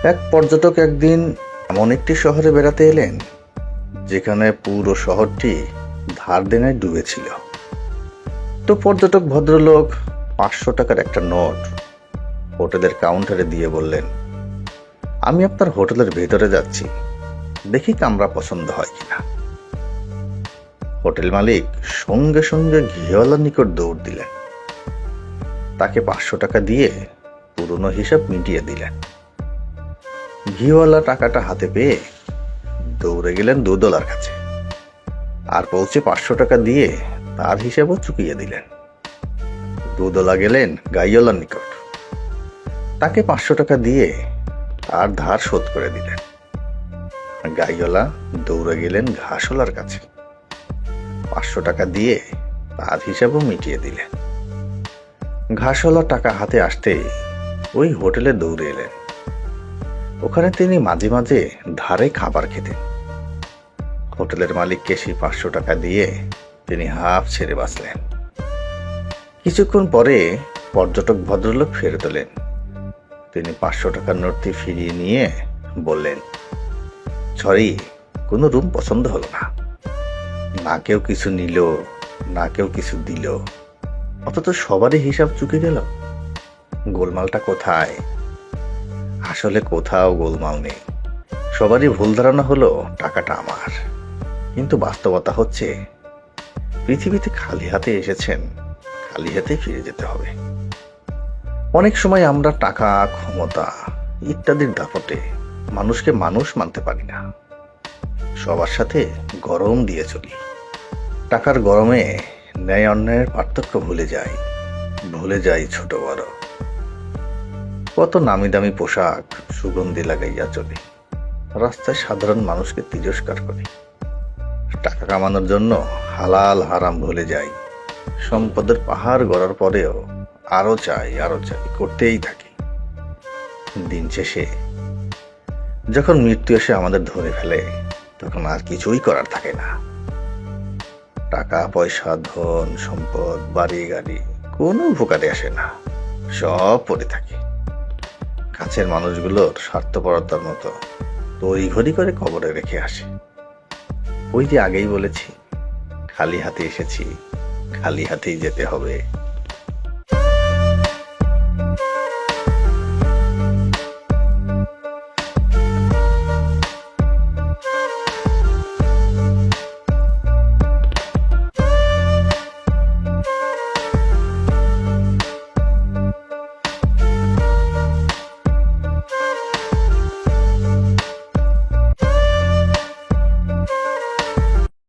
এক পর্যটক একদিন এমন একটি শহরে বেড়াতে এলেন যেখানে পুরো শহরটি ধার দেনায় ডুবেছিল। তো পর্যটক ভদ্রলোক 500 টাকার একটা নোট হোটেলের কাউন্টারে দিয়ে বললেন, আমি আপনার হোটেলের ভেতরে যাচ্ছি, দেখি কামরা পছন্দ হয় কিনা। হোটেল মালিক সঙ্গে সঙ্গে ঘিওয়ালার নিকট দৌড় দিলেন, তাকে 500 টাকা দিয়ে পুরনো হিসাব মিটিয়ে দিলেন। ঘিওয়ালা টাকাটা হাতে পেয়ে দৌড়ে গেলেন দুধওয়ালার কাছে, আর পৌঁছে 500 টাকা দিয়ে তার হিসাবও চুকিয়ে দিলেন। দুধওয়ালা গেলেন গাইওয়ালার নিকট, তাকে 500 টাকা দিয়ে তার ধার শোধ করে দিলেন। গাইওয়ালা দৌড়ে গেলেন ঘাসওয়ালার কাছে, 500 টাকা দিয়ে তার হিসাবও মিটিয়ে দিলেন। ঘাসওয়ালা টাকা হাতে আসতে ওই হোটেলে দৌড়ে এলেন। ওখানে তিনি মাঝে মাঝে ধারে খাবার খেতেন। হোটেলের মালিককে সেই 500 টাকা দিয়ে তিনি হাঁফ ছেড়ে বাঁচলেন। কিছুক্ষণ পরে পর্যটক ভদ্রলোক ফেরত এলেন। তিনি 500 টাকার নোটটি ফিরিয়ে নিয়ে বললেন, সরি, কোনো রুম পছন্দ হলো না। না কেউ কিছু নিল, না কেউ কিছু দিল, অথচ সবারই হিসাব চুকে গেল। গোলমালটা কোথায়? আসলে কোথাও গোলমাল নেই, সবারই ভুল ধারণা হলো টাকাটা আমার। কিন্তু বাস্তবতা হচ্ছে পৃথিবীতে খালি হাতে এসেছেন, খালি হাতে ফিরে যেতে হবে। অনেক সময় আমরা টাকা, ক্ষমতা ইত্যাদির দাপটে মানুষকে মানুষ মানতে পারি না। সবার সাথে গরম দিয়ে চলি। টাকার গরমে ন্যায় অন্যায়ের পার্থক্য ভুলে যাই ছোট বড়। কত নামি দামি পোশাক সুগন্ধি লাগাইয়া চলে, রাস্তায় সাধারণ মানুষকে তিরস্কার করি। টাকা কামানোর জন্য হালাল হারাম ভুলে যাই। সম্পদের পাহাড় গড়ার পরেও আরো চাই করতেই থাকি। দিন শেষে যখন মৃত্যু এসে আমাদের ধরে ফেলে, তখন আর কিছুই করার থাকে না। টাকা পয়সা, ধন সম্পদ, বাড়ি গাড়ি কোনো উপকারে আসে না, সব পড়ে থাকে। কাছের মানুষগুলোর স্বার্থপরতার মতো তড়িঘড়ি করে কবরে রেখে আসে। ওই যে আগেই বলেছি, খালি হাতে এসেছি, খালি হাতেই যেতে হবে।